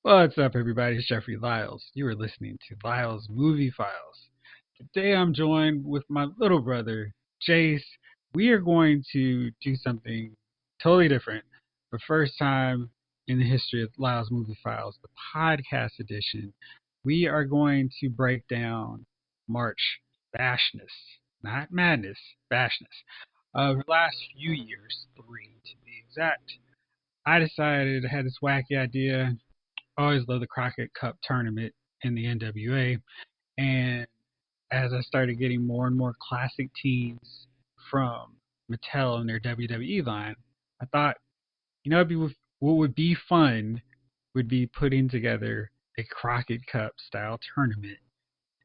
What's up, everybody? It's Jeffrey Lyles. You are listening to Lyles Movie Files. Today I'm joined with my little brother, Jayce. We are going to do something totally different. The first time in the history of Lyles Movie Files, the podcast edition. We are going to break down March Bashness, not Madness, Bashness, of the last few years, 3 to be exact. I decided I had this wacky idea. I always loved the Crockett Cup tournament in the NWA, and as I started getting more and more classic teams from Mattel and their WWE line, I thought, what would be fun would be putting together a Crockett Cup style tournament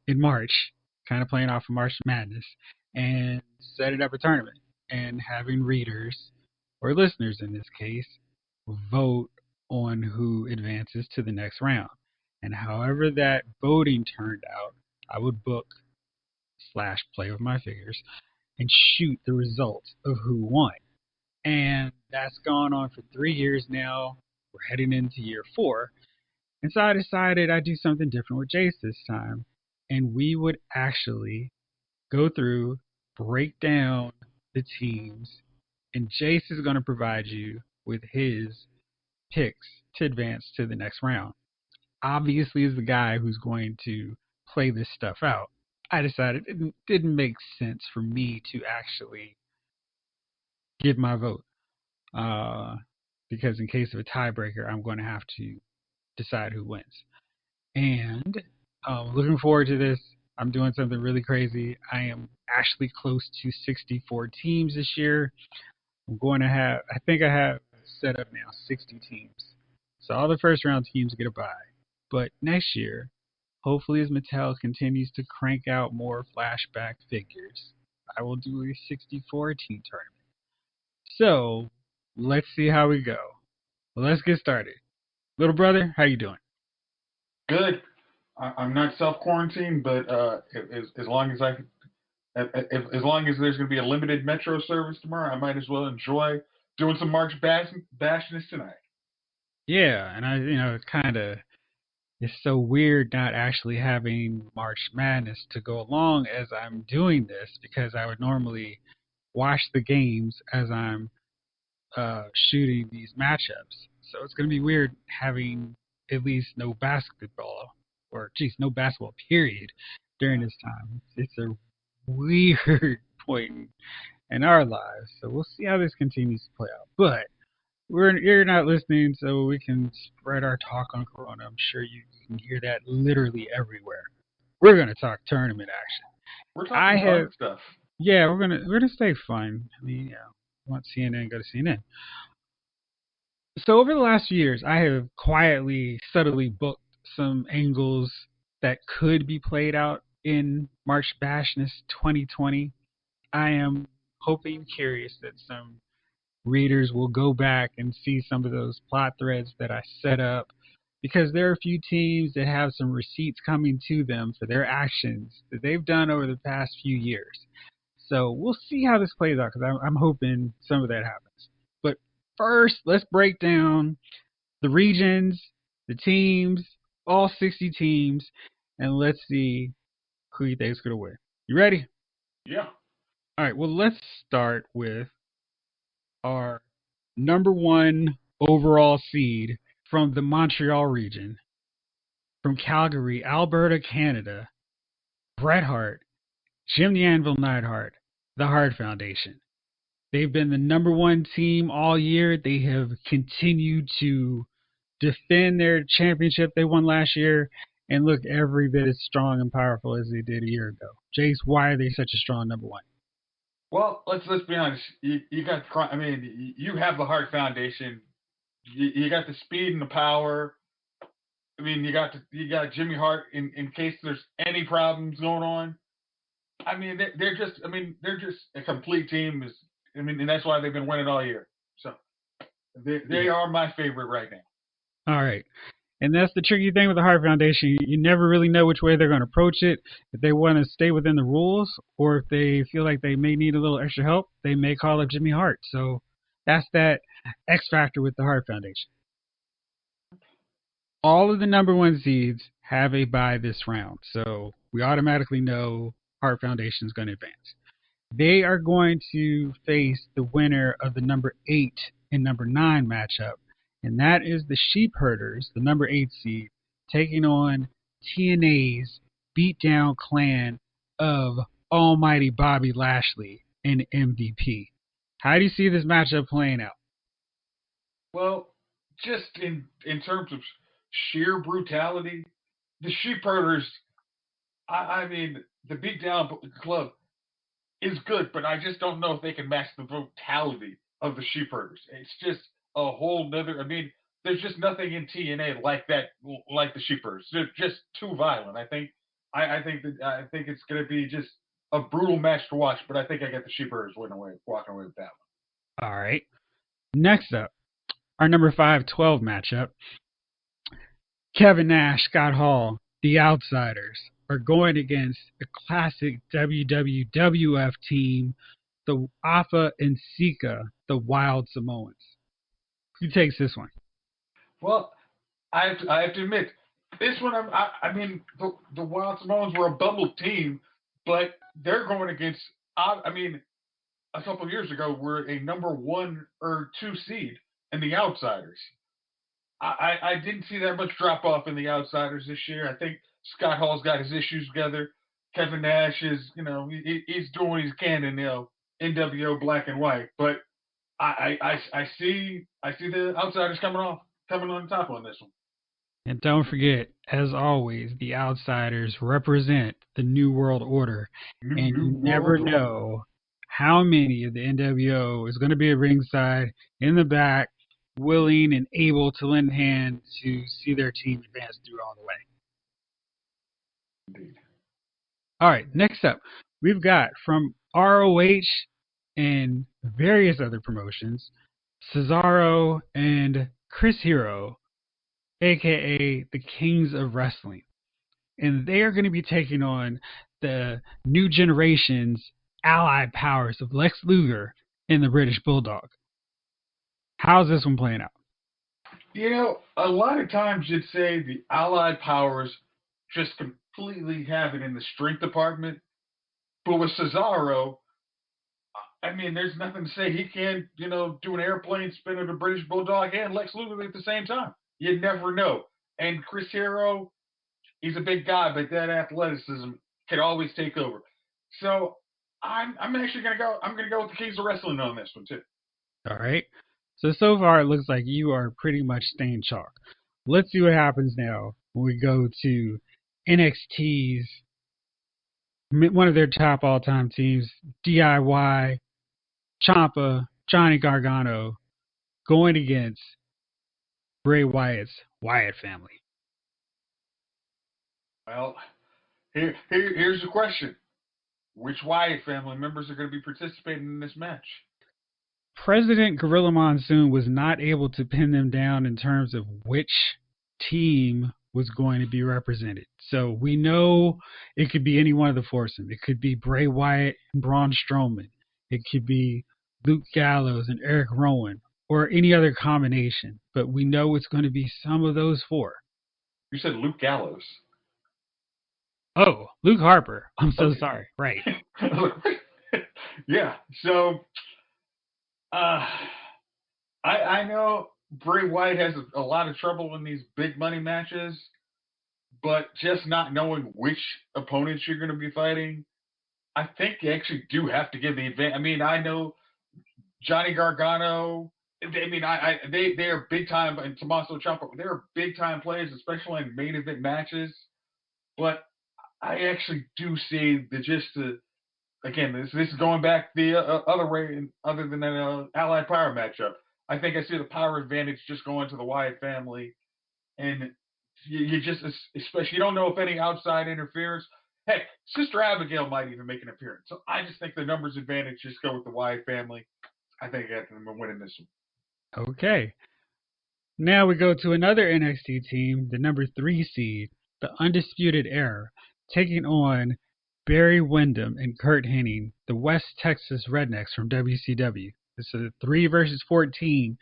in March, kind of playing off of March Madness, and setting up a tournament and having readers, or listeners in this case, vote on who advances to the next round. And however that voting turned out, I would book slash play with my figures and shoot the results of who won. And that's gone on for 3 years now. We're heading into year 4. And so I decided I'd do something different with Jayce this time. And we would actually go through, break down the teams, and Jayce is going to provide you with his picks to advance to the next round. Obviously, as the guy who's going to play this stuff out, I decided it didn't make sense for me to actually give my vote. Because in case of a tiebreaker, I'm going to have to decide who wins. And looking forward to this. I'm doing something really crazy. I am actually close to 64 teams this year. I think I have set up now 60 teams. So all the first round teams get a bye. But next year, hopefully as Mattel continues to crank out more flashback figures, I will do a 64 team tournament. So let's see how we go. Well, let's get started. Little brother, how you doing? Good. I'm not self-quarantined, but as long as as long as there's going to be a limited metro service tomorrow, I might as well enjoy doing some March Bashness tonight. Yeah, and it's so weird not actually having March Madness to go along as I'm doing this, because I would normally watch the games as I'm shooting these matchups. So it's going to be weird having at least no basketball, or geez, no basketball period during this time. It's a weird point in our lives. So we'll see how this continues to play out. But you're not listening, so we can spread our talk on Corona. I'm sure you can hear that literally everywhere. We're gonna talk tournament action. We're I talking have, fun stuff. yeah, we're gonna stay fun. I mean, yeah, want CNN, go to CNN. So over the last few years, I have quietly, subtly booked some angles that could be played out in March Bashness 2020. I am hoping, curious that some readers will go back and see some of those plot threads that I set up, because there are a few teams that have some receipts coming to them for their actions that they've done over the past few years. So we'll see how this plays out, because I'm hoping some of that happens. But first, let's break down the regions, the teams, all 60 teams, and let's see who you think is going to win. You ready? Yeah. All right, well, let's start with our number 1 overall seed from the Montreal region, from Calgary, Alberta, Canada, Bret Hart, Jim the Anvil Neidhart, the Hart Foundation. They've been the number 1 team all year. They have continued to defend their championship they won last year and look every bit as strong and powerful as they did a year ago. Jayce, why are they such a strong number 1? Well, let's be honest. You got. I mean, you have the Hart Foundation. You got the speed and the power. I mean, you got Jimmy Hart in case there's any problems going on. I mean, they're just a complete team. And that's why they've been winning all year. So they are my favorite right now. All right. And that's the tricky thing with the Hart Foundation. You never really know which way they're going to approach it. If they want to stay within the rules, or if they feel like they may need a little extra help, they may call up Jimmy Hart. So that's that X factor with the Hart Foundation. All of the number one seeds have a bye this round, so we automatically know Heart Foundation is going to advance. They are going to face the winner of the number 8 and number 9 matchup, and that is the Sheep Herders, the number 8 seed, taking on TNA's beatdown clan of Almighty Bobby Lashley and MVP. How do you see this matchup playing out? Well, just in terms of sheer brutality, the Sheepherders. I mean, the Beatdown Club is good, but I just don't know if they can match the brutality of the Sheepherders. It's just a whole nother. I mean, there's just nothing in TNA like that, like the Sheepherders. They're just too violent. I think it's going to be just a brutal match to watch. But I think I got the Sheepherders walking away with that All right. Next up, our number 5-12 matchup. Kevin Nash, Scott Hall, the Outsiders, are going against a classic WWF team, the Alpha and Sika, the Wild Samoans. Who takes this one? one. Well, I have to admit, this one. I mean, the Wild Samoans were a bubble team, but they're going against. I mean, a couple of years ago were a number 1 or 2 seed in the Outsiders. I didn't see that much drop off in the Outsiders this year. I think Scott Hall's got his issues together. Kevin Nash is, he's doing what he can in NWO Black and White, but I see the Outsiders coming on top on this one. And don't forget, as always, the Outsiders represent the New World Order. And you never know how many of the NWO is going to be at ringside, in the back, willing and able to lend a hand to see their team advance through all the way. Indeed. All right, next up, we've got from ROH and various other promotions, Cesaro and Chris Hero, aka the Kings of Wrestling. And they are going to be taking on the new generation's allied powers of Lex Luger and the British Bulldog. How's this one playing out? A lot of times you'd say the Allied powers just completely have it in the strength department, but with Cesaro, I mean, there's nothing to say he can't, do an airplane spin of the British Bulldog and Lex Luger at the same time. You never know. And Chris Hero, he's a big guy, but that athleticism can always take over. So I'm actually gonna go. I'm gonna go with the Kings of Wrestling on this one too. All right. So far it looks like you are pretty much staying chalk. Let's see what happens now when we go to NXT's one of their top all-time teams, DIY, Ciampa, Johnny Gargano, going against Bray Wyatt's Wyatt family. Well, here's the question: which Wyatt family members are going to be participating in this match? President Gorilla Monsoon was not able to pin them down in terms of which team was going to be represented. So we know it could be any one of the foursomes. It could be Bray Wyatt and Braun Strowman. It could be Luke Gallows and Eric Rowan, or any other combination. But we know it's going to be some of those four. You said Luke Gallows. Oh, Luke Harper. I'm so sorry. Right. Yeah. So, I know Bray Wyatt has a lot of trouble in these big money matches, but just not knowing which opponents you're going to be fighting, I think you actually do have to give the advantage. I mean, I know Johnny Gargano. I mean, they are big time, and Tommaso Ciampa. They're big time players, especially in main event matches. But I actually do see again, this is going back the other way, other than an Allied Power matchup. I think I see the power advantage just going to the Wyatt family, and you just, especially, you don't know if any outside interference. Heck, Sister Abigail might even make an appearance. So I just think the numbers advantage just go with the Wyatt family. I think I got them winning this one. Okay. Now we go to another NXT team, the number 3 seed, the Undisputed Era, taking on Barry Windham and Kurt Hennig, the West Texas Rednecks from WCW. It's a 3 versus 14,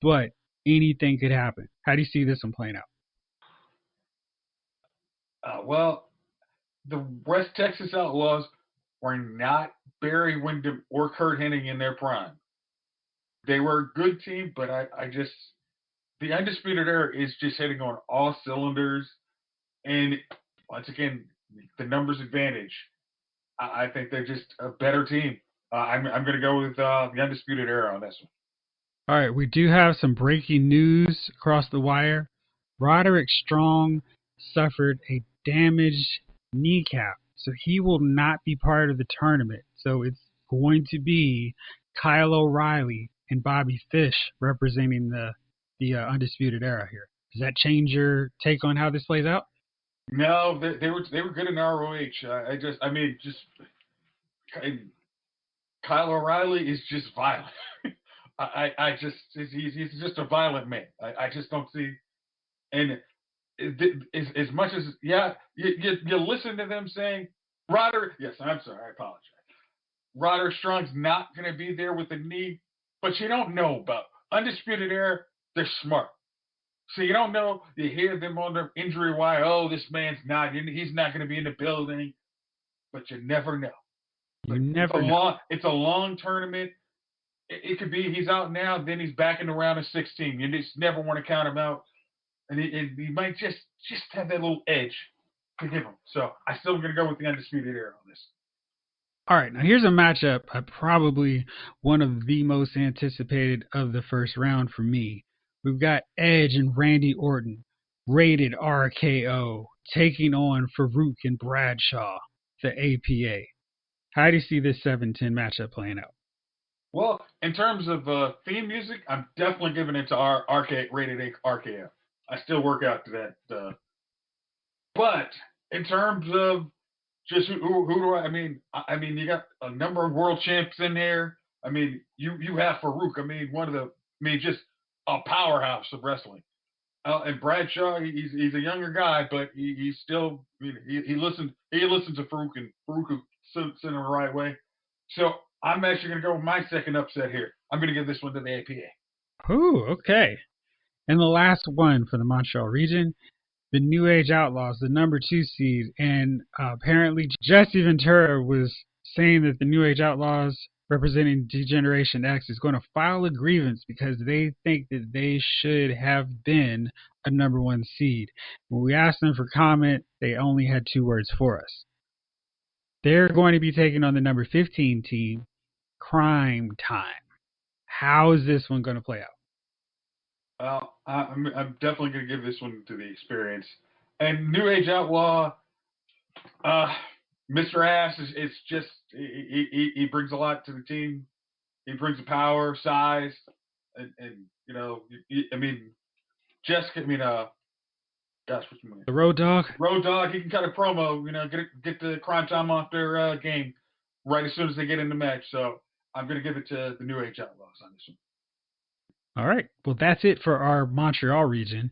but anything could happen. How do you see this one playing out? Well, the West Texas Outlaws were not Barry Windham or Kurt Hennig in their prime. They were a good team, but I just the Undisputed Era is just hitting on all cylinders. And once again, the numbers advantage. I think they're just a better team. I'm going to go with the Undisputed Era on this one. All right, we do have some breaking news across the wire. Roderick Strong suffered a damaged kneecap, so he will not be part of the tournament. So it's going to be Kyle O'Reilly and Bobby Fish representing the Undisputed Era here. Does that change your take on how this plays out? No, they were good in ROH. Kyle O'Reilly is just violent. I just he's just a violent man. I just don't see and as much as you listen to them saying Roderick. Yes, I'm sorry, I apologize. Roderick Strong's not going to be there with the knee, but you don't know about Undisputed Era. They're smart. So you don't know. You hear them on the injury wire. Oh, this man's not. He's not going to be in the building. But you never know. You never know. It's a long tournament. It could be he's out now, then he's back in the round of 16. You just never want to count him out, and he might just have that little edge to give him. So I still going to go with the Undisputed Era on this. All right, now here's a matchup, probably one of the most anticipated of the first round for me. We've got Edge and Randy Orton, rated RKO, taking on Farouk and Bradshaw, the APA. How do you see this 7-10 matchup playing out? Well, in terms of theme music, I'm definitely giving it to rated RKO. I still work out to that. But in terms of just who do I mean? I mean, you got a number of world champs in there. I mean, you have Farouk. I mean, just a powerhouse of wrestling. And Bradshaw, he's a younger guy, but he's still. I mean, he listens to Farouk, and Farouk sent him the right way. So I'm actually going to go with my second upset here. I'm going to give this one to the APA. Ooh, okay. And the last one for the Montreal region, the New Age Outlaws, the number 2 seed, and apparently Jesse Ventura was saying that the New Age Outlaws representing Degeneration X is going to file a grievance because they think that they should have been a number 1 seed. When we asked them for comment, they only had 2 words for us. They're going to be taking on the number 15 team, Crime Time. How is this one going to play out? Well, I'm definitely going to give this one to the experience. And New Age Outlaw, Mr. Ass is just he brings a lot to the team. He brings the power, size, and you know, I mean, Jessica. I mean, gosh, what's my name? The Road Dog. Road Dog. He can cut a promo. You know, get the Crime Time off their game right as soon as they get in the match. So I'm going to give it to the New Age Outlaws on this one. All right. Well, that's it for our Montreal region.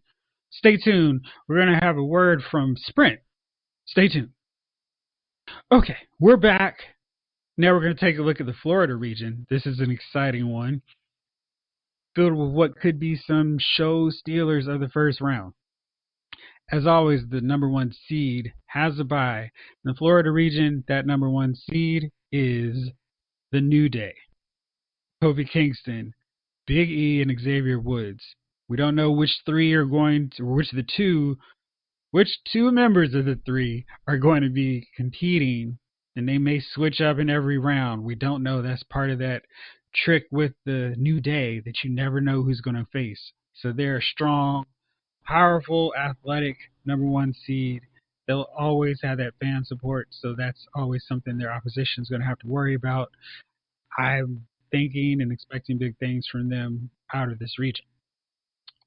Stay tuned. We're going to have a word from Sprint. Stay tuned. Okay, we're back. Now we're going to take a look at the Florida region. This is an exciting one, filled with what could be some show stealers of the first round. As always, the number 1 seed has a bye. In the Florida region, that number 1 seed is the New Day. Kofi Kingston, Big E, and Xavier Woods. We don't know which 3 are going to, or which 2 members of the 3 are going to be competing, and they may switch up in every round. We don't know. That's part of that trick with the New Day, that you never know who's going to face. So they're a strong, powerful, athletic number 1 seed. They'll always have that fan support, so that's always something their opposition is going to have to worry about. I'm thinking and expecting big things from them out of this region.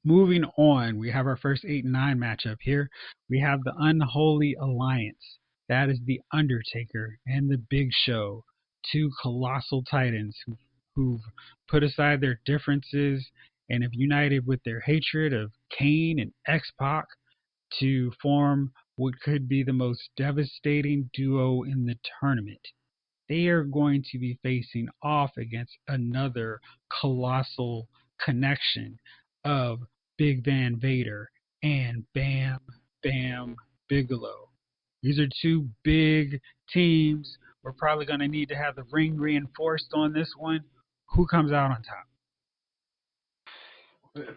Moving on, we have our first 8 and 9 matchup here. We have the Unholy Alliance. That is the Undertaker and the Big Show, 2 colossal titans who've put aside their differences and have united with their hatred of Kane and X-Pac to form what could be the most devastating duo in the tournament. They are going to be facing off against another colossal connection of Big Van Vader and Bam Bam Bigelow. These are two big teams. We're probably going to need to have the ring reinforced on this one. Who comes out on top?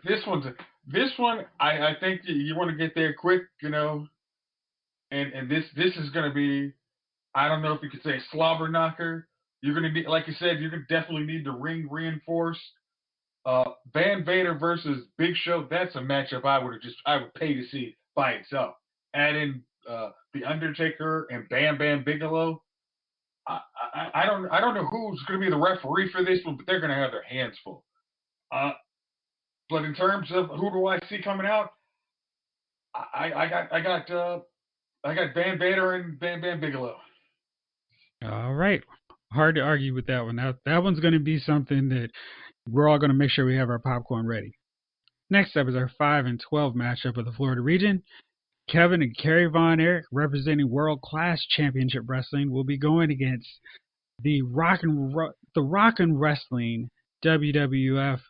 This one. I think you want to get there quick, and this is going to be. I don't know if you could say slobber knocker. You're going to need, like you said, you're going to definitely need the ring reinforced. Van Vader versus Big Show. That's a matchup I would pay to see by itself. Add in the Undertaker and Bam Bam Bigelow. I don't know who's going to be the referee for this one, but they're going to have their hands full. But in terms of who do I see coming out, I got Van Vader and Bam Bam Bigelow. All right. Hard to argue with that one. That one's going to be something that we're all going to make sure we have our popcorn ready. Next up is our 5 and 12 matchup of the Florida region. Kevin and Kerry Von Erich, representing World Class Championship Wrestling, will be going against the Rock and Wrestling WWF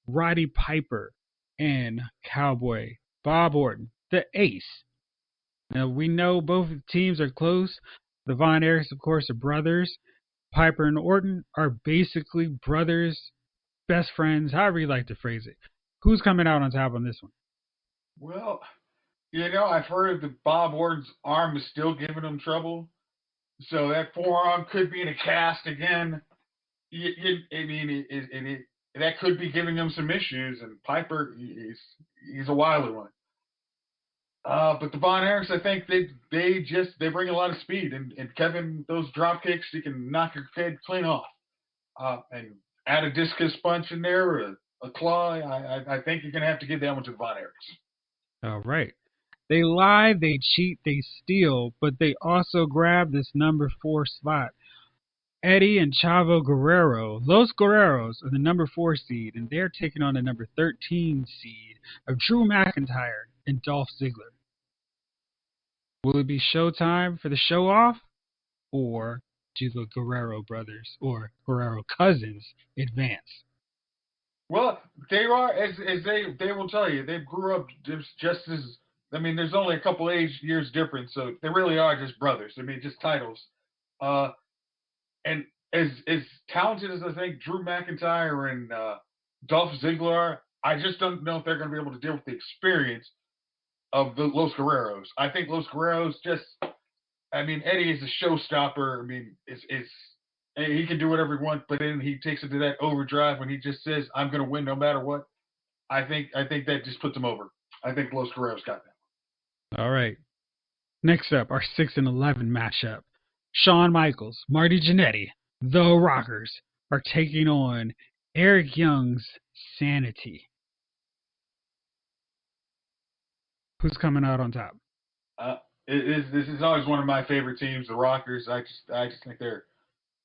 Roddy Piper and Cowboy Bob Orton, the Ace. Now, we know both teams are close. The Von Erichs, of course, are brothers. Piper and Orton are basically brothers, best friends, however you like to phrase it. Who's coming out on top on this one? Well, I've heard that Bob Orton's arm is still giving him trouble. So that forearm could be in a cast again. That could be giving him some issues. And Piper, he's a wilder one. But the Von Erichs, I think they bring a lot of speed. And Kevin, those drop kicks, he can knock your head clean off. And add a discus punch in there, or a claw. I think you're going to have to give that one to the Von Erichs. All right. They lie, they cheat, they steal, but they also grab this number 4 spot. Eddie and Chavo Guerrero, Los Guerreros, are the number 4 seed, and they're taking on the number 13 seed of Drew McIntyre and Dolph Ziggler. Will it be showtime for the show off, or do the Guerrero brothers or Guerrero cousins advance? Well, they are, as they will tell you, they grew up just as. I mean, there's only a couple years difference, so they really are just brothers. I mean, just titles. And as talented as I think Drew McIntyre and Dolph Ziggler are, I just don't know if they're going to be able to deal with the experience of the Los Guerreros. I think Los Guerreros Eddie is a showstopper. I mean, he can do whatever he wants, but then he takes it to that overdrive when he just says, "I'm going to win no matter what." I think that just puts him over. I think Los Guerreros got that. All right. Next up, our 6 and 11 matchup. Shawn Michaels, Marty Jannetty, the Rockers, are taking on Eric Young's Sanity. Who's coming out on top? This is always one of my favorite teams, the Rockers. I just think they're.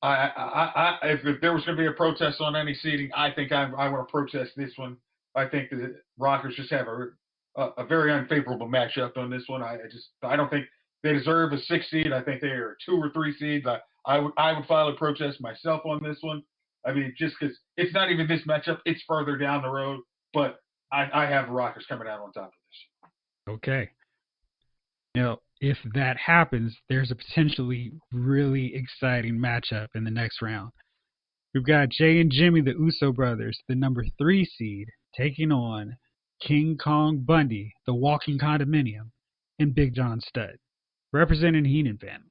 If there was going to be a protest on any seating, I think I want to protest this one. I think the Rockers just have a very unfavorable matchup on this one. I don't think they deserve a 6 seed. I think they are 2 or 3 seeds. I would file a protest myself on this one. I mean, just because it's not even this matchup, it's further down the road. But I have the Rockers coming out on top of this. Okay. Now, if that happens, there's a potentially really exciting matchup in the next round. We've got Jay and Jimmy, the Uso brothers, the number 3 seed, taking on King Kong Bundy, the Walking Condominium, and Big John Studd, representing Heenan family.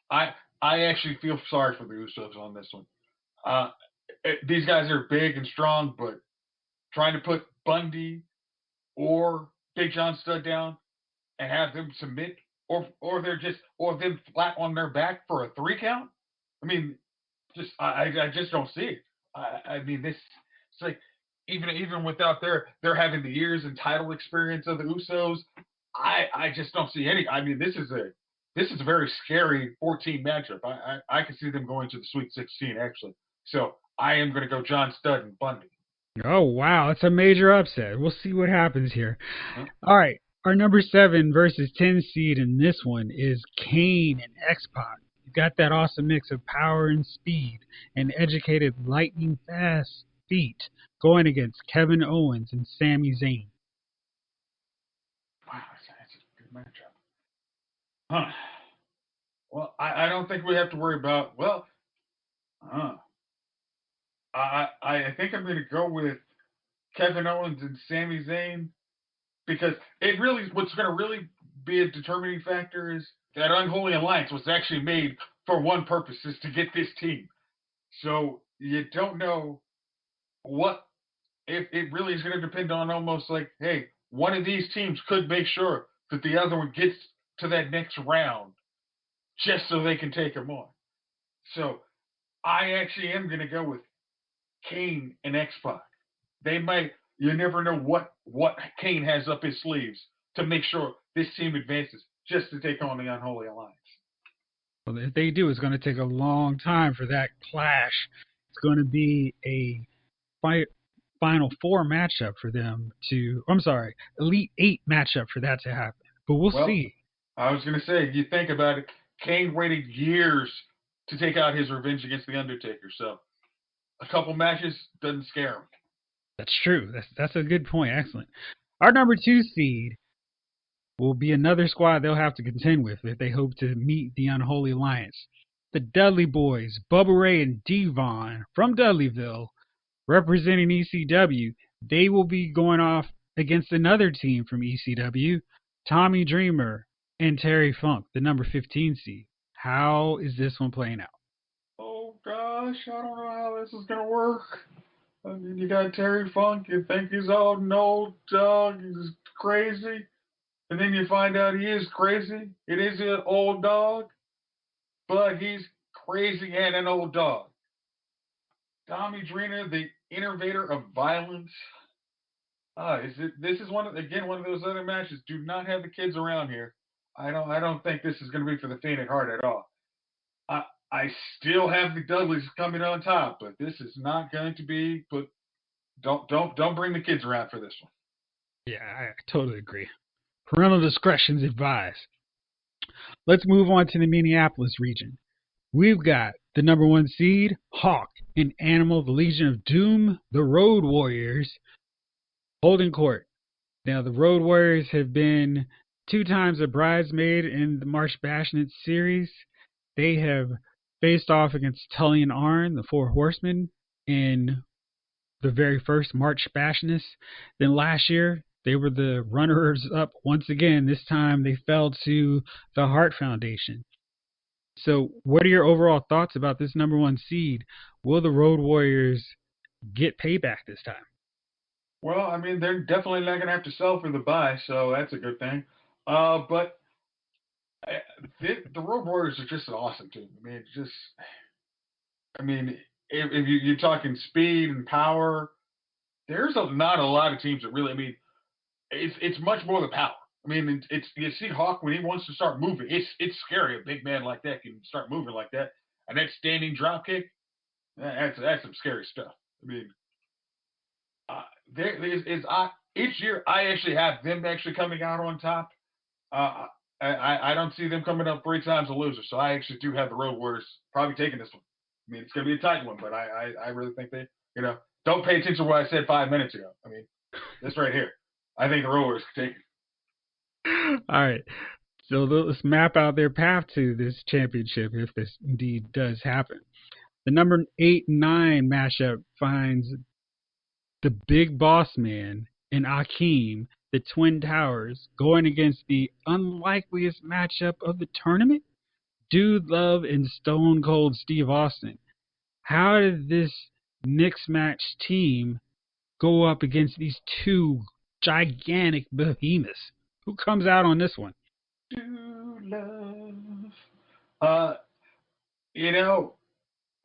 I actually feel sorry for the Usos on this one. These guys are big and strong, but trying to put Bundy or Big John Studd down and have them submit, or them flat on their back for a 3 count. I mean, I just don't see it. I mean, it's like even without their having the years and title experience of the Usos, I just don't see any. I mean, this is a very scary 14 matchup. I can see them going to the Sweet 16 actually. So I am going to go John Studd and Bundy. Oh, wow. It's a major upset. We'll see what happens here. All right. Our number 7 versus 10 seed in this one is Kane and X-Pac. You got that awesome mix of power and speed and educated lightning fast feet going against Kevin Owens and Sami Zayn. Wow. matchup. Huh. Well, I don't think we have to worry about. Well, uh, I think I'm going to go with Kevin Owens and Sami Zayn because it really what's going to really be a determining factor is that unholy alliance was actually made for one purpose, is to get this team. So you don't know what if it really is going to depend on almost like, hey, one of these teams could make sure that the other one gets to that next round just so they can take them on. So I actually am going to go with Kane and X Pac. They might. You never know what Kane has up his sleeves to make sure this team advances just to take on the Unholy Alliance. Well, if they do, it's going to take a long time for that clash. It's going to be a Final Four matchup for them to. I'm sorry, Elite Eight matchup for that to happen. But we'll see. I was going to say, you think about it, Kane waited years to take out his revenge against the Undertaker. So a couple matches doesn't scare him. That's true. That's a good point. Excellent. Our number 2 seed will be another squad they'll have to contend with if they hope to meet the Unholy Alliance. The Dudley Boys, Bubba Ray and Devon from Dudleyville, representing ECW. They will be going off against another team from ECW, Tommy Dreamer and Terry Funk, the number 15 seed. How is this one playing out? Oh gosh, I don't know how this is gonna work. I mean, you got Terry Funk. You think he's all an old dog. He's crazy. And then you find out he is crazy. It is an old dog, but he's crazy and an old dog. Tommy Dreamer, the innovator of violence. This is one of those other matches. Do not have the kids around here. I don't think this is going to be for the faint at heart at all. I I still have the Dudleys coming on top, but this is not going to be. But don't bring the kids around for this one. Yeah, I totally agree. Parental discretion is advised. Let's move on to the Minneapolis region. We've got the number 1 seed, Hawk and Animal, the Legion of Doom, the Road Warriors, holding court. Now, the Road Warriors have been 2 times a bridesmaid in the March Bashness series. They have faced off against Tully and Arn, the Four Horsemen, in the very first March Bashness. Then last year, they were the runners up once again. This time, they fell to the Hart Foundation. So, what are your overall thoughts about this number 1 seed? Will the Road Warriors get payback this time? Well, I mean, they're definitely not going to have to sell for the buy, so that's a good thing. But the Road Warriors are just an awesome team. I mean, if you're talking speed and power, not a lot of teams that really. I mean, it's much more the power. I mean, it's you see Hawk when he wants to start moving. It's scary. A big man like that can start moving like that, and that standing drop kick, that's some scary stuff. I mean, there is each year I actually have them actually coming out on top. Uh, I don't see them coming up 3 times a loser, so I actually do have the Road Warriors probably taking this one. I mean, it's going to be a tight one, but I really think don't pay attention to what I said 5 minutes ago. I mean, this right here, I think the Road Warriors can take it. All right. So let's map out their path to this championship if this indeed does happen. The number 8 and 9 matchup finds the Big Boss Man and Akeem, the Twin Towers, going against the unlikeliest matchup of the tournament, Dude Love and Stone Cold Steve Austin. How did this mixed match team go up against these 2 gigantic behemoths? Who comes out on this one? Dude Love.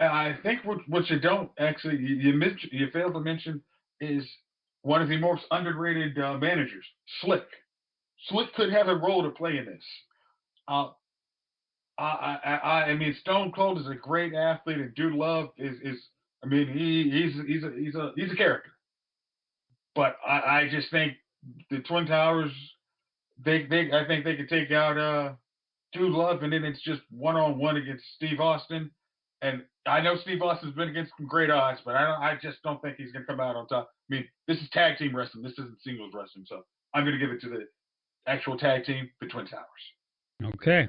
I think what you don't actually you failed to mention is one of the most underrated managers, Slick. Slick could have a role to play in this. Uh, I mean, Stone Cold is a great athlete, and Dude Love is I mean, he's a character. But I just think the Twin Towers, I think they could take out Dude Love, and then it's just 1-on-1 against Steve Austin. And I know Steve Austin's been against some great odds, but I just don't think he's going to come out on top. I mean, this is tag team wrestling. This isn't singles wrestling, so I'm going to give it to actual tag team, the Twin Towers. Okay.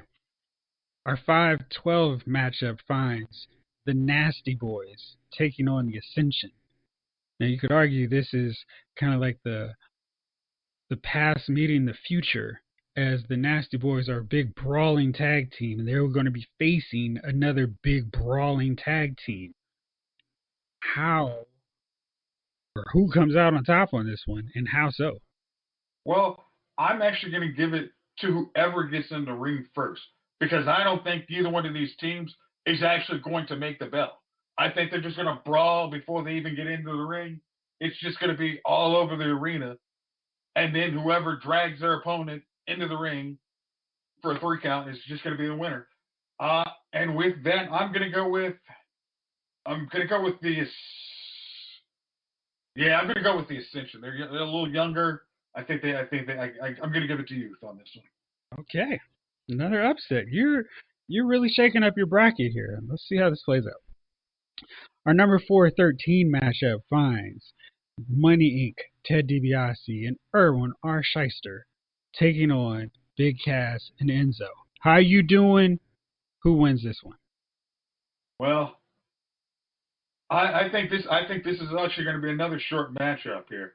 Our 5-12 matchup finds the Nasty Boys taking on the Ascension. Now you could argue this is kind of like the past meeting the future, as the Nasty Boys are a big brawling tag team and they're going to be facing another big brawling tag team. How or who comes out on top on this one, and how so? Well, I'm actually going to give it to whoever gets in the ring first because I don't think either one of these teams is actually going to make the bell. I think they're just going to brawl before they even get into the ring. It's just going to be all over the arena. And then whoever drags their opponent into the ring for a 3 count is just going to be the winner. And with that, I'm going to go with the I'm going to go with the Ascension. They're a little younger. I'm going to give it to youth on this one. Okay, another upset. You're really shaking up your bracket here. Let's see how this plays out. Our number 4-13 matchup finds Money Inc., Ted DiBiase, and Erwin R. Shyster taking on Big Cass and Enzo. How you doing? Who wins this one? Well, I think this is actually going to be another short matchup here.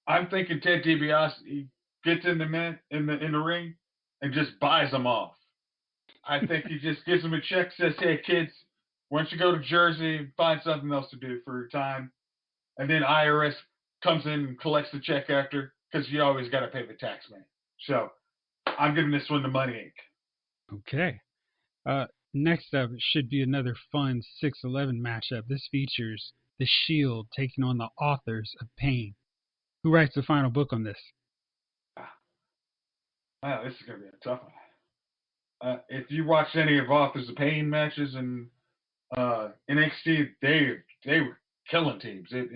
I'm thinking Ted DiBiase gets in the ring and just buys them off. I think he just gives them a check, says, "Hey kids, why don't you go to Jersey, find something else to do for your time," and then IRS comes in and collects the check after because you always got to pay the tax man. So I'm giving this one to Money Inc. Okay. Next up should be another fun 6-11 matchup. This features The Shield taking on the Authors of Pain. Who writes the final book on this? Wow, this is going to be a tough one. If you watch any of Authors of Pain matches in NXT, they were killing teams. They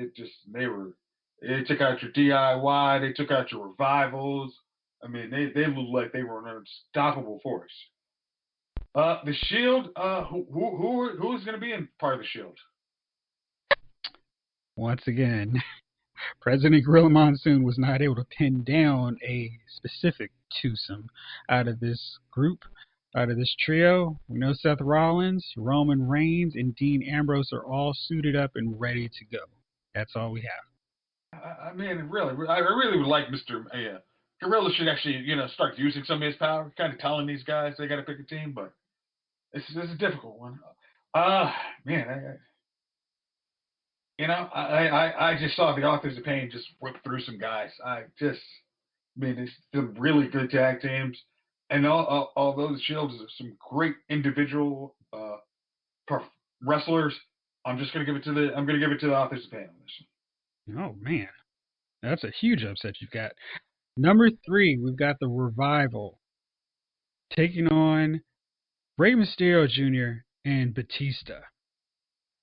took out your DIY, they took out your revivals. I mean, they looked like they were an unstoppable force. The Shield. Who is going to be in part of the Shield? Once again, President Gorilla Monsoon was not able to pin down a specific twosome out of this group, out of this trio. We know Seth Rollins, Roman Reigns, and Dean Ambrose are all suited up and ready to go. That's all we have. I mean, I really would like Mr. Gorilla should actually, start using some of his power, kind of telling these guys they got to pick a team, but this is a difficult one. Man, I just saw the Authors of Pain just whip through some guys. It's some really good tag teams, and although the Shield is some great individual wrestlers, I'm going to give it to the Authors of Pain on this one. Oh man, that's a huge upset you've got. Number 3, we've got the Revival taking on Rey Mysterio Jr. and Batista.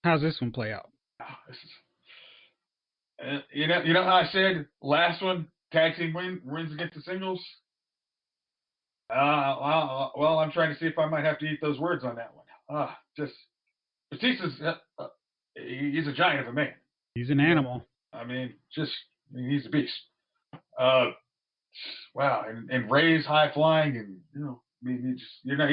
How's this one play out? You know how I said last one tag team wins against the singles. Well, I'm trying to see if I might have to eat those words on that one. Batista's he's a giant of a man. He's an animal. He's a beast. Wow, and Ray's high flying, and you're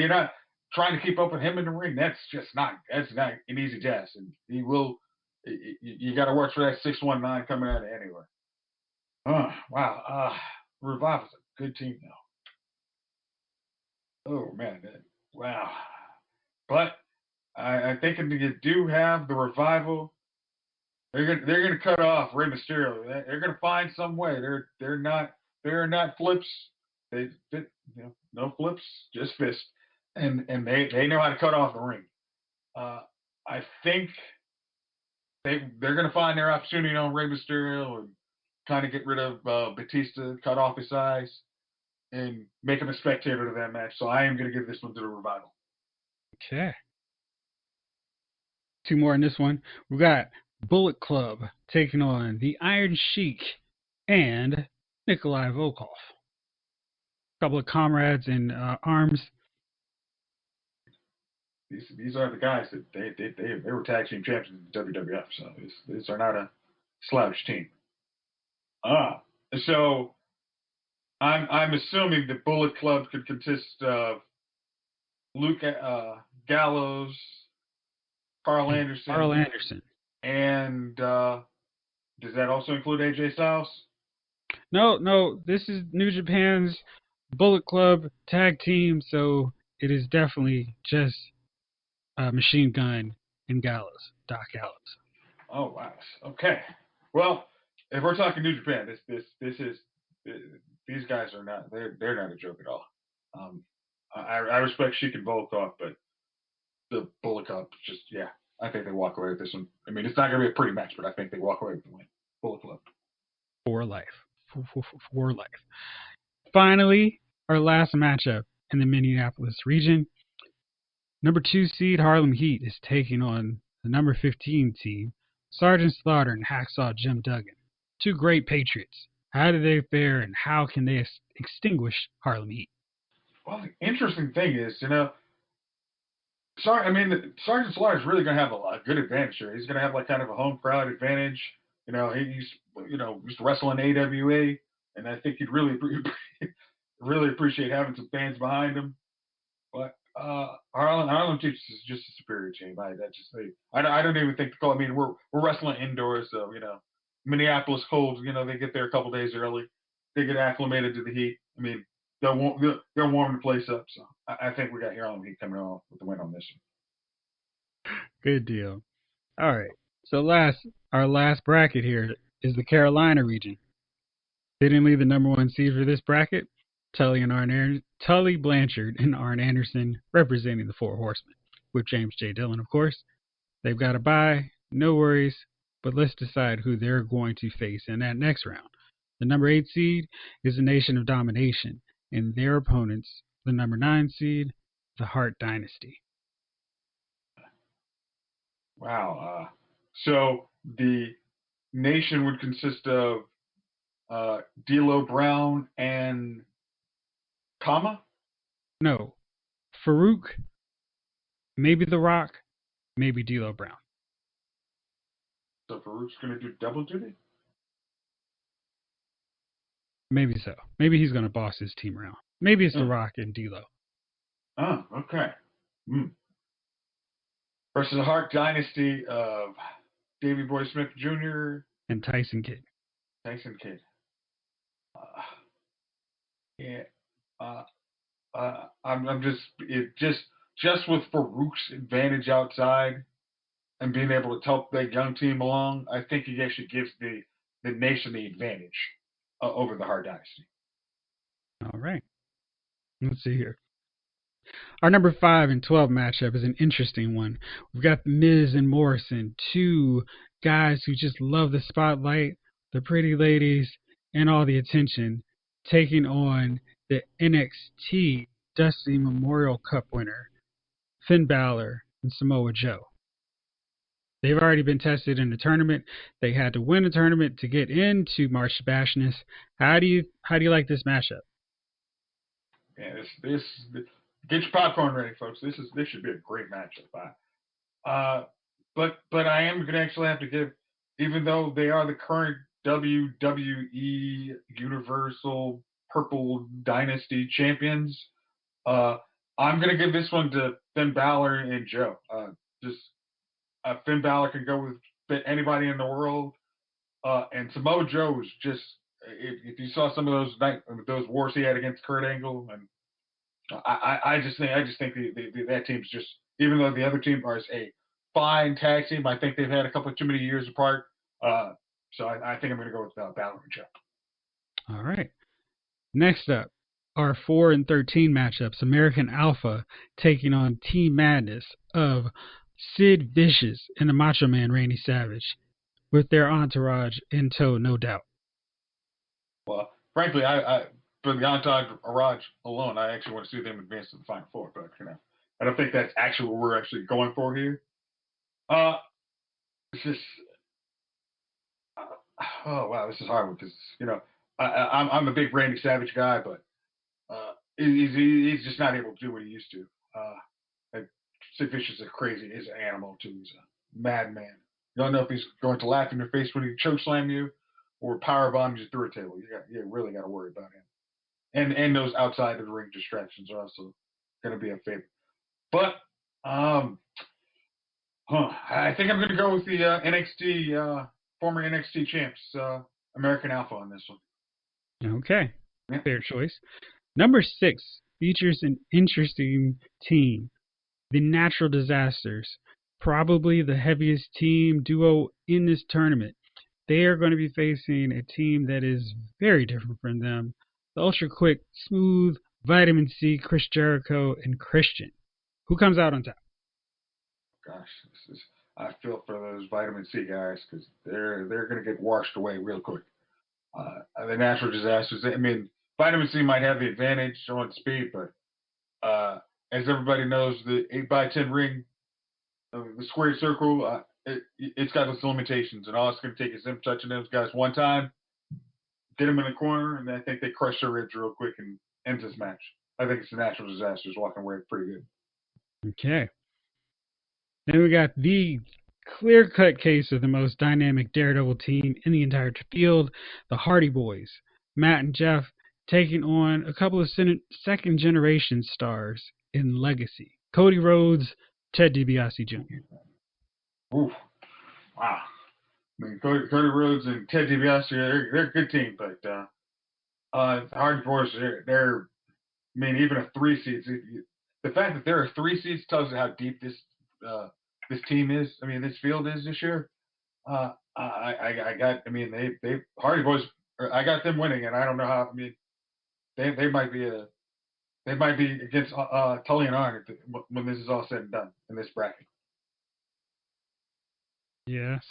not trying to keep up with him in the ring. That's not an easy task, and he will. You got to watch for that 619 coming out of anywhere. Oh wow, Revival's a good team now. Oh man, wow. But I think if you do have the Revival, they're gonna cut off Rey Mysterio. They're gonna find some way. They're not flips. No flips, just fists, and they know how to cut off the ring. I think they're gonna find their opportunity on Rey Mysterio and kind of get rid of Batista, cut off his eyes, and make him a spectator to that match. So I am gonna give this one to the Revival. Okay. 2 more in this one. We've got Bullet Club taking on the Iron Sheik and Nikolai Volkov. A couple of comrades in arms. These are the guys that they were tag team champions in WWF. So these are not a slouch team. So I'm assuming the Bullet Club could consist of Luke Gallows, Carl And Carl Anderson, Anderson. and does that also include AJ Styles? No, no, this is New Japan's Bullet Club tag team, so it is definitely just Machine Gun and Gallows, Doc Gallows. Oh wow. Okay. Well, if we're talking New Japan, this is these guys are not they're not a joke at all. Um, I respect Sheik and Volkov, but the Bullet Club just yeah, I think they walk away with this one. I mean, it's not going to be a pretty match, but I think they walk away with the win. Bullet Club. For life. For life. Finally, our last matchup in the Minneapolis region. Number 2 seed Harlem Heat is taking on the number 15 team, Sergeant Slaughter and Hacksaw Jim Duggan. Two great Patriots. How do they fare and how can they extinguish Harlem Heat? Well, the interesting thing is, sorry, I mean, Sergeant Slaughter is really going to have a good advantage here. He's going to have like kind of a home crowd advantage. He's used to wrestle in AWA, and I think he'd really really appreciate having some fans behind him. But Harlem Chiefs is just a superior team. I don't even think to call. I mean, we're wrestling indoors, so Minneapolis cold. They get there a couple days early. They get acclimated to the heat. I mean, they're warming the place up. So I think we got Harlem Heat coming off with the win on this Good deal. All right. So our last bracket here is the Carolina region. Fittingly, the number 1 seed for this bracket, Tully Blanchard and Arn Anderson representing the Four Horsemen, with James J. Dillon, of course. They've got a bye, no worries, but let's decide who they're going to face in that next round. The number 8 seed is the Nation of Domination, and their opponents, the number 9 seed, the Hart Dynasty. Wow. So the nation would consist of D'Lo Brown and Kama. No, Farouk, maybe The Rock, maybe D'Lo Brown. So Farouk's going to do double duty. Maybe so. Maybe he's going to boss his team around. Maybe it's The Oh, Rock and D'Lo. Okay. Mm. Versus the Hart Dynasty of Davy Boy Smith Jr. And Tyson Kidd. Tyson Kidd. Uh, yeah. I'm just with Farouk's advantage outside and being able to help that young team along. I think he actually gives the nation the advantage over the Hart Dynasty. All right. Let's see here. Our number 5 and 12 matchup is an interesting one. We've got Miz and Morrison, two guys who just love the spotlight, the pretty ladies, and all the attention, taking on the NXT Dusty Memorial Cup winner, Finn Balor and Samoa Joe. They've already been tested in the tournament. They had to win a tournament to get into March Bashness. How do you like this matchup? Yeah, this get your popcorn ready, folks. This should be a great matchup. But I am gonna actually have to give, even though they are the current WWE Universal Purple Dynasty champions, uh, I'm gonna give this one to Finn Balor and Joe. Just Finn Balor can go with anybody in the world, and Samoa Joe is just if you saw some of those wars he had against Kurt Angle and I just think that team's just, even though the other team is a fine tag team, I think they've had a couple of too many years apart. So I think I'm going to go with Balor and Joe. All right. Next up, our 4 and 13 matchups. American Alpha taking on Team Madness of Sid Vicious and the Macho Man Randy Savage, with their entourage in tow, no doubt. Well, frankly, I for the entourage alone, I actually want to see them advance to the Final Four. But I don't think that's actually what we're actually going for here. It's just, oh wow, this is hard because I'm a big Randy Savage guy, but he's just not able to do what he used to. Like, Sid Vicious he's an animal too. He's a madman. You don't know if he's going to laugh in your face when he choke slam you or power bomb you through a table. You really got to worry about him. and those outside of the ring distractions are also going to be a favor. But I think I'm going to go with the NXT former NXT champs, American Alpha on this one. Okay, Yeah. fair choice. Number 6 features an interesting team, the Natural Disasters, probably the heaviest team duo in this tournament. They are going to be facing a team that is very different from them. The Ultra Quick, Smooth, Vitamin C, Chris Jericho, and Christian. Who comes out on top? Gosh, I feel for those Vitamin C guys because they're going to get washed away real quick. The Natural Disasters. I mean, Vitamin C might have the advantage on speed, but as everybody knows, the 8x10 ring, the squared circle, it's got its limitations, and all it's going to take is them touching those guys one time, get them in the corner, and I think they crush their ribs real quick and ends this match. I think it's the Natural Disasters walking away pretty good. Okay. Then we got the clear-cut case of the most dynamic Daredevil team in the entire field, the Hardy Boys. Matt and Jeff taking on a couple of second-generation stars in Legacy. Cody Rhodes, Ted DiBiase Jr. Oof. Wow. I mean, Cody Rhodes and Ted DiBiase, they're a good team, but the Hardy Boys, they're, I mean, even a 3 seeds. The fact that there are 3 seeds tells you how deep this team is. I mean, this field is this year. I mean, they Hardy Boys. I got them winning, and I don't know how. I mean, they might be against Tully and Arn when this is all said and done in this bracket. Yes,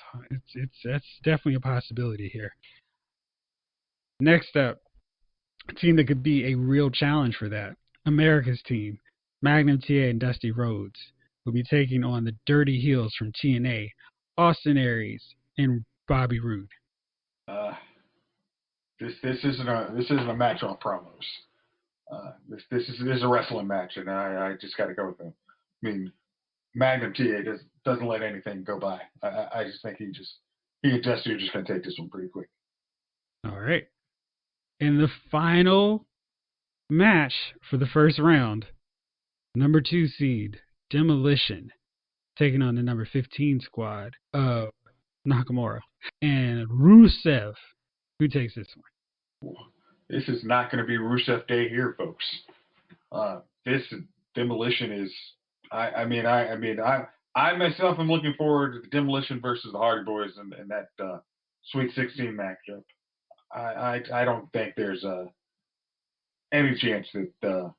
that's definitely a possibility here. Next up, a team that could be a real challenge for that. America's team, Magnum TA and Dusty Rhodes, will be taking on the Dirty Heels from TNA, Austin Aries and Bobby Roode. This isn't a match on promos. This is a wrestling match, and I just got to go with them. I mean, Magnum TA doesn't let anything go by. I just think he and Dusty are just going to take this one pretty quick. All right. In the final match for the first round, number 2 seed, Demolition, taking on the number 15 squad of Nakamura and Rusev. Who takes this one? This is not going to be Rusev Day here, folks. This Demolition is. I myself am looking forward to the Demolition versus the Hardy Boys and that Sweet 16 matchup. I don't think there's any chance that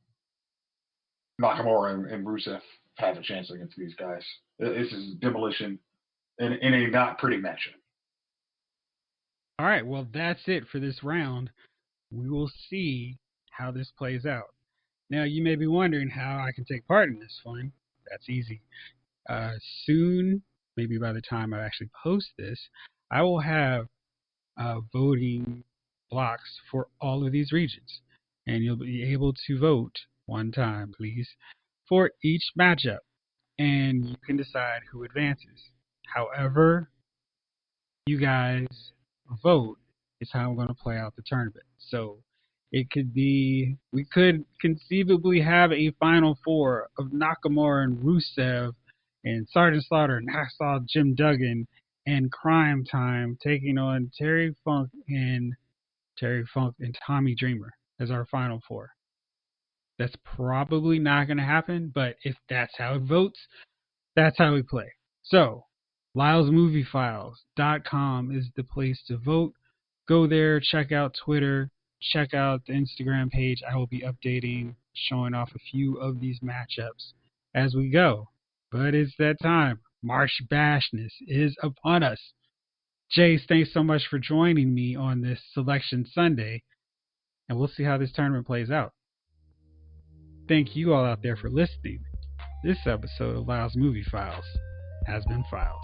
Nakamura and Rusev have a chance against these guys. This is Demolition in a not pretty matchup. All right, well, that's it for this round. We will see how this plays out. Now, you may be wondering how I can take part in this fun. That's easy. Soon, maybe by the time I actually post this, I will have voting blocks for all of these regions. And you'll be able to vote one time, please, for each matchup. And you can decide who advances. However you guys vote is how I'm going to play out the tournament. So it could be, we could conceivably have a Final Four of Nakamura and Rusev and Sergeant Slaughter and Hacksaw Jim Duggan and Crime Time taking on Terry Funk and Tommy Dreamer as our Final Four. That's probably not going to happen, but if that's how it votes, that's how we play. So, LylesMovieFiles.com is the place to vote. Go there, check out Twitter, check out the Instagram page. I will be updating, showing off a few of these matchups as we go. But it's that time. March Bashness is upon us. Jayce, thanks so much for joining me on this Selection Sunday, and we'll see how this tournament plays out. Thank you all out there for listening. This episode of Lyle's Movie Files has been filed.